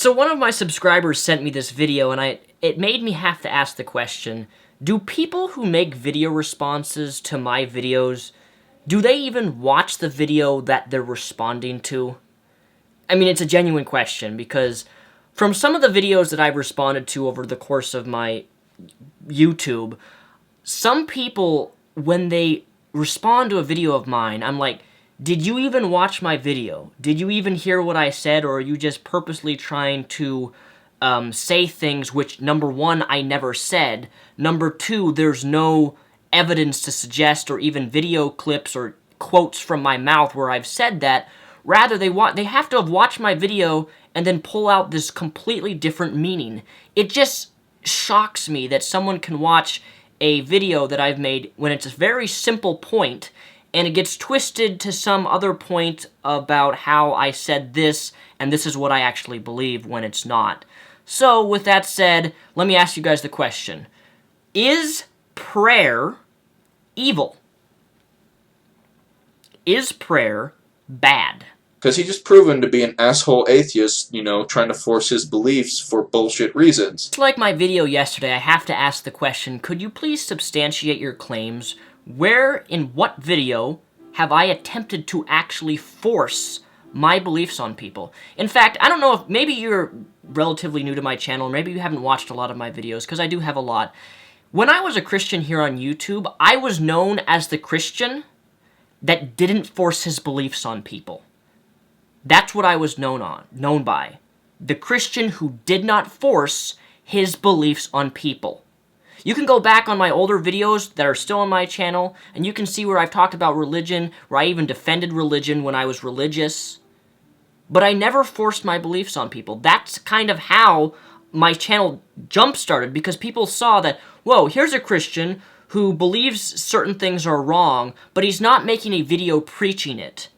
So one of my subscribers sent me this video, and it made me have to ask the question, do people who make video responses to my videos, do they even watch the video that they're responding to? I mean, it's a genuine question, because from some of the videos that I've responded to over the course of my YouTube, some people, when they respond to a video of mine, I'm like, did you even watch my video? Did you even hear what I said, or are you just purposely trying to say things which, number one, I never said, number two, there's no evidence to suggest, or even video clips or quotes from my mouth where I've said that. Rather, they have to have watched my video and then pull out this completely different meaning. It just shocks me that someone can watch a video that I've made when it's a very simple point, and it gets twisted to some other point about how I said this, and this is what I actually believe, when it's not. So, with that said, let me ask you guys the question. Is prayer evil? Is prayer bad? Because he's just proven to be an asshole atheist, trying to force his beliefs for bullshit reasons. Just like my video yesterday, I have to ask the question, could you please substantiate your claims? Where, in what video, have I attempted to actually force my beliefs on people? In fact, I don't know if, maybe you're relatively new to my channel, maybe you haven't watched a lot of my videos, because I do have a lot. When I was a Christian here on YouTube, I was known as the Christian that didn't force his beliefs on people. That's what I was known by. The Christian who did not force his beliefs on people. You can go back on my older videos that are still on my channel, and you can see where I've talked about religion, where I even defended religion when I was religious. But I never forced my beliefs on people. That's kind of how my channel jump-started, because people saw that, whoa, here's a Christian who believes certain things are wrong, but he's not making a video preaching it.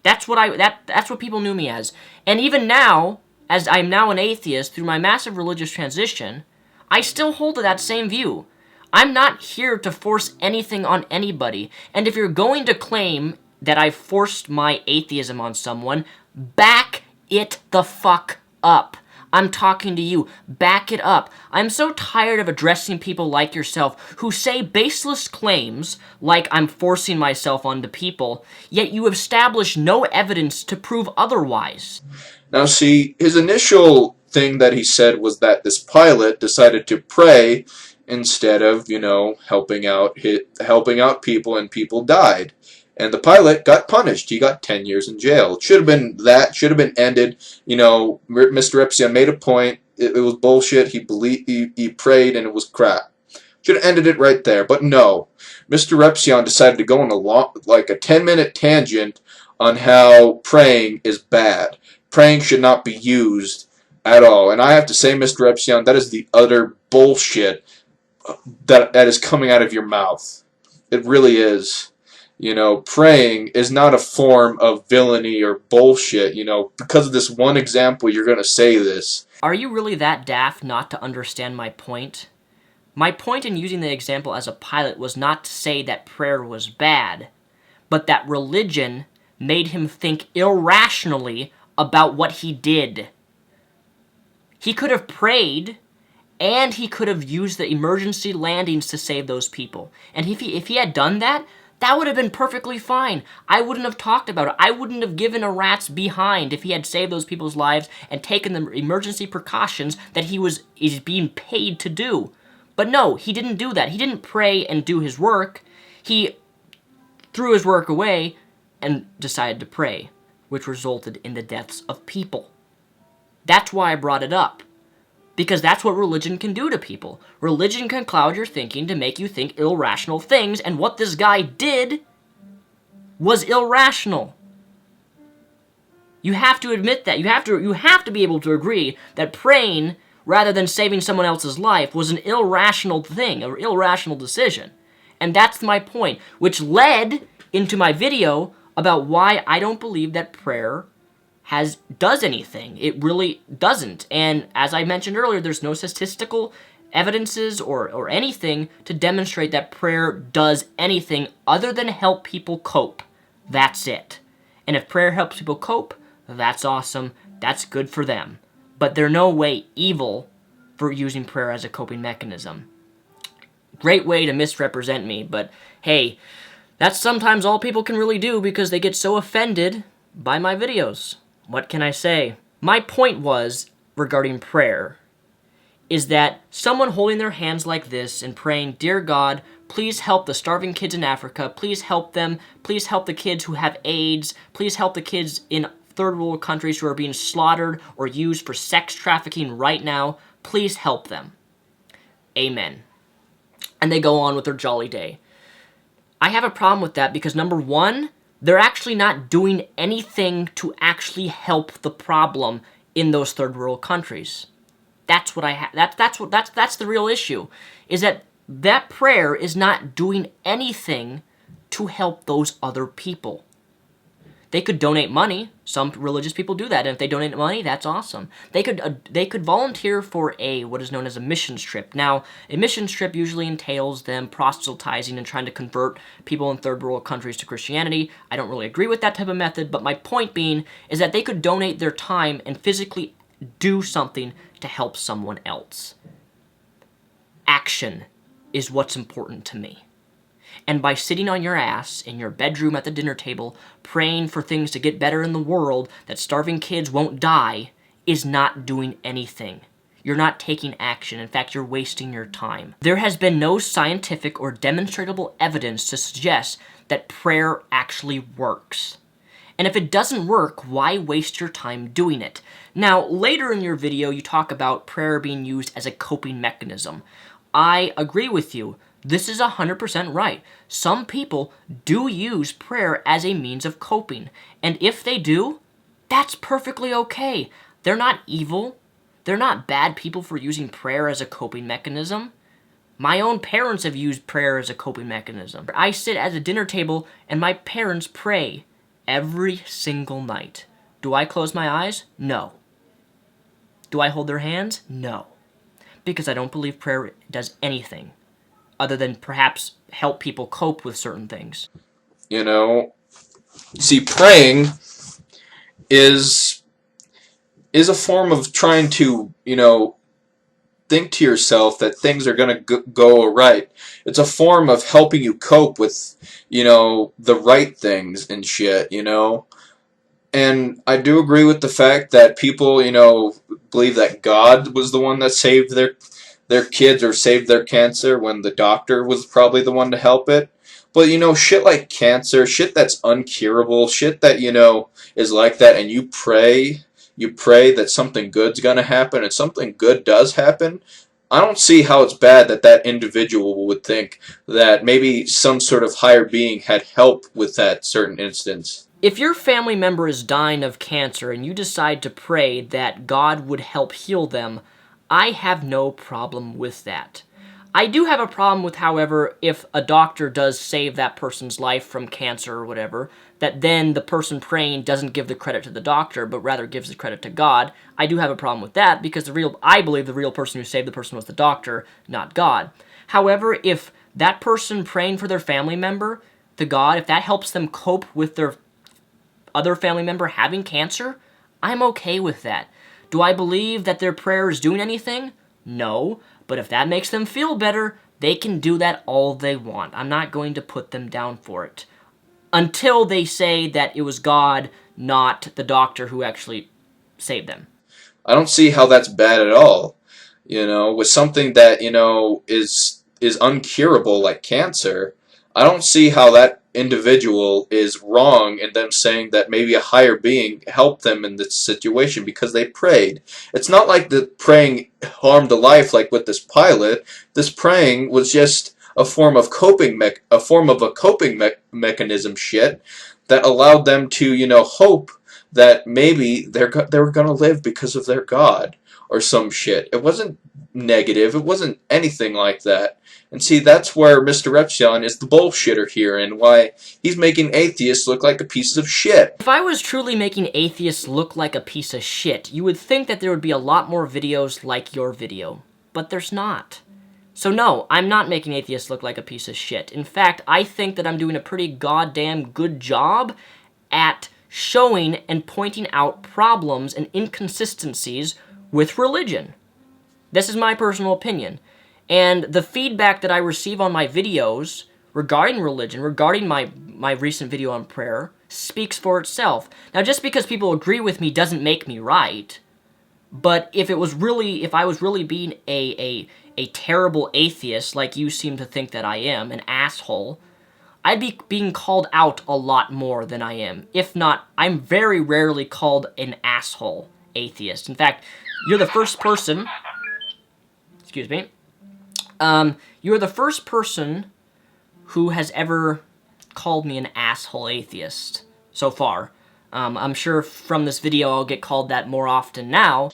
That's what people knew me as. And even now, as I'm now an atheist, through my massive religious transition, I still hold to that same view. I'm not here to force anything on anybody. And if you're going to claim that I've forced my atheism on someone, back it the fuck up. I'm talking to you. Back it up. I'm so tired of addressing people like yourself who say baseless claims like I'm forcing myself onto people, yet you establish no evidence to prove otherwise. Now see, his initial thing that he said was that this pilot decided to pray instead of, helping out people, and people died. And the pilot got punished. He got 10 years in jail. It should have been ended. Mr. Epstein made a point. It was bullshit. He prayed and it was crap. Should have ended it right there. But no. Mr. Epstein decided to go on a 10-minute tangent on how praying is bad. Praying should not be used at all. And I have to say, Mr. Epstein, that is the utter bullshit that is coming out of your mouth. It really is. Praying is not a form of villainy or bullshit. Because of this one example, you're going to say this. Are you really that daft not to understand my point? My point in using the example as a pilot was not to say that prayer was bad, but that religion made him think irrationally about what he did. He could have prayed, and he could have used the emergency landings to save those people. And if he had done that, that would have been perfectly fine. I wouldn't have talked about it. I wouldn't have given a rat's behind if he had saved those people's lives and taken the emergency precautions that is being paid to do. But no, he didn't do that. He didn't pray and do his work. He threw his work away and decided to pray, which resulted in the deaths of people. That's why I brought it up. Because that's what religion can do to people. Religion can cloud your thinking to make you think irrational things, and what this guy did was irrational. You have to admit that. You have to be able to agree that praying rather than saving someone else's life was an irrational thing, an irrational decision. And that's my point, which led into my video about why I don't believe that prayer does anything. It really doesn't. And as I mentioned earlier, there's no statistical evidences or anything to demonstrate that prayer does anything other than help people cope. That's it. And if prayer helps people cope, that's awesome. That's good for them. But they're no way evil for using prayer as a coping mechanism. Great way to misrepresent me, but hey, that's sometimes all people can really do because they get so offended by my videos. What can I say? My point was, regarding prayer, is that someone holding their hands like this and praying, "Dear God, please help the starving kids in Africa, please help them, please help the kids who have AIDS, please help the kids in third world countries who are being slaughtered or used for sex trafficking right now, please help them. Amen." And they go on with their jolly day. I have a problem with that because, number one, they're actually not doing anything to actually help the problem in those third world countries. That's what that's the real issue, is that prayer is not doing anything to help those other people. They could donate money. Some religious people do that, and if they donate money, that's awesome. They could volunteer for what is known as a missions trip. Now, a missions trip usually entails them proselytizing and trying to convert people in third world countries to Christianity. I don't really agree with that type of method, but my point being is that they could donate their time and physically do something to help someone else. Action is what's important to me. And by sitting on your ass in your bedroom at the dinner table, praying for things to get better in the world, that starving kids won't die, is not doing anything. You're not taking action. In fact, you're wasting your time. There has been no scientific or demonstrable evidence to suggest that prayer actually works. And if it doesn't work, why waste your time doing it? Now, later in your video, you talk about prayer being used as a coping mechanism. I agree with you. This is 100% right. Some people do use prayer as a means of coping. And if they do, that's perfectly okay. They're not evil. They're not bad people for using prayer as a coping mechanism. My own parents have used prayer as a coping mechanism. I sit at a dinner table and my parents pray every single night. Do I close my eyes? No. Do I hold their hands? No. Because I don't believe prayer does anything other than perhaps help people cope with certain things. You know, see, praying is a form of trying to, think to yourself that things are going to go right. It's a form of helping you cope with, the right things and shit, And I do agree with the fact that people, believe that God was the one that saved their kids or saved their cancer when the doctor was probably the one to help it. But, shit like cancer, shit that's uncurable, shit that, is like that, and you pray that something good's gonna happen, and something good does happen. I don't see how it's bad that that individual would think that maybe some sort of higher being had help with that certain instance. If your family member is dying of cancer and you decide to pray that God would help heal them, I have no problem with that. I do have a problem with, however, if a doctor does save that person's life from cancer or whatever, that then the person praying doesn't give the credit to the doctor, but rather gives the credit to God. I do have a problem with that because I believe the real person who saved the person was the doctor, not God. However, if that person praying for their family member to God, if that helps them cope with their other family member having cancer, I'm okay with that. Do I believe that their prayer is doing anything? No, but if that makes them feel better, they can do that all they want. I'm not going to put them down for it. Until they say that it was God, not the doctor who actually saved them. I don't see how that's bad at all. With something that, is uncurable like cancer, I don't see how that individual is wrong in them saying that maybe a higher being helped them in this situation because they prayed. It's not like the praying harmed a life like with this pilot. This praying was just a form of coping mechanism shit that allowed them to, hope that maybe they were going to live because of their God or some shit. It wasn't negative. It wasn't anything like that. And see, that's where Mr. Epsilon is the bullshitter here and why he's making atheists look like a piece of shit. If I was truly making atheists look like a piece of shit, you would think that there would be a lot more videos like your video. But there's not. So no, I'm not making atheists look like a piece of shit. In fact, I think that I'm doing a pretty goddamn good job at showing and pointing out problems and inconsistencies with religion. This is my personal opinion. And the feedback that I receive on my videos regarding religion, regarding my recent video on prayer, speaks for itself. Now, just because people agree with me doesn't make me right. But if I was really being a terrible atheist, like you seem to think that I am, an asshole, I'd be being called out a lot more than I am. If not, I'm very rarely called an asshole atheist. In fact, you're the first person, excuse me, you're the first person who has ever called me an asshole atheist so far. I'm sure from this video I'll get called that more often now.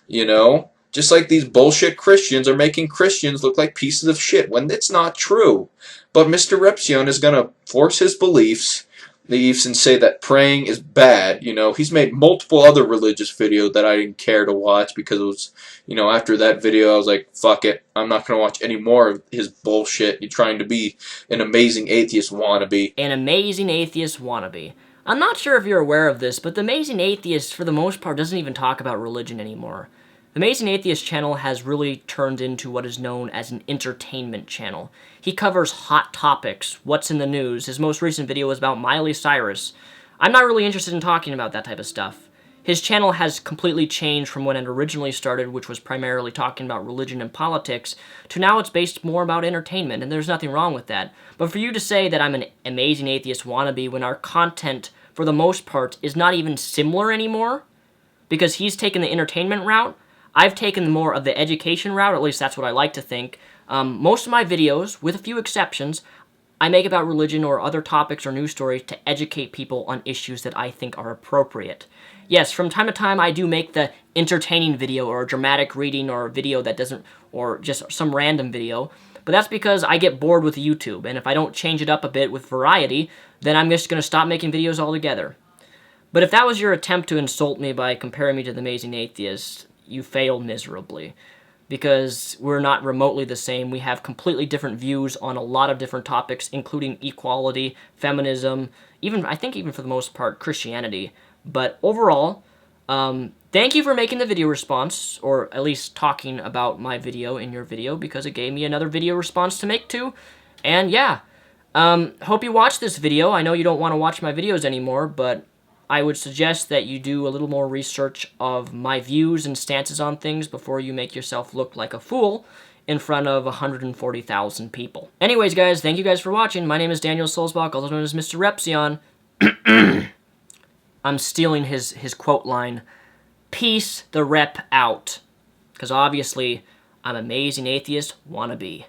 You know? Just like these bullshit Christians are making Christians look like pieces of shit when it's not true. But Mr. Repzion is going to force his beliefs and say that praying is bad. You know, he's made multiple other religious videos that I didn't care to watch because it was, you know, after that video I was like, fuck it, I'm not going to watch any more of his bullshit. He's trying to be an amazing atheist wannabe. An amazing atheist wannabe. I'm not sure if you're aware of this, but the Amazing Atheist, for the most part, doesn't even talk about religion anymore. The Amazing Atheist channel has really turned into what is known as an entertainment channel. He covers hot topics, what's in the news. His most recent video was about Miley Cyrus. I'm not really interested in talking about that type of stuff. His channel has completely changed from when it originally started, which was primarily talking about religion and politics, to now it's based more about entertainment, and there's nothing wrong with that. But for you to say that I'm an amazing atheist wannabe when our content, for the most part, is not even similar anymore, because he's taken the entertainment route, I've taken more of the education route, at least that's what I like to think. Most of my videos, with a few exceptions, I make about religion or other topics or news stories to educate people on issues that I think are appropriate. Yes, from time to time I do make the entertaining video or a dramatic reading or a video that doesn't, or just some random video, but that's because I get bored with YouTube, and if I don't change it up a bit with variety, then I'm just going to stop making videos altogether. But if that was your attempt to insult me by comparing me to the Amazing Atheist, you failed miserably. Because we're not remotely the same. We have completely different views on a lot of different topics, including equality, feminism, I think even for the most part, Christianity. But overall, thank you for making the video response, or at least talking about my video in your video, because it gave me another video response to make too. And yeah, hope you watch this video. I know you don't want to watch my videos anymore, but I would suggest that you do a little more research of my views and stances on things before you make yourself look like a fool in front of 140,000 people. Anyways, guys, thank you guys for watching. My name is Daniel Sulzbach, also known as Mr. Repzion. I'm stealing his quote line, "Peace the rep out." Because obviously, I'm amazing atheist wannabe.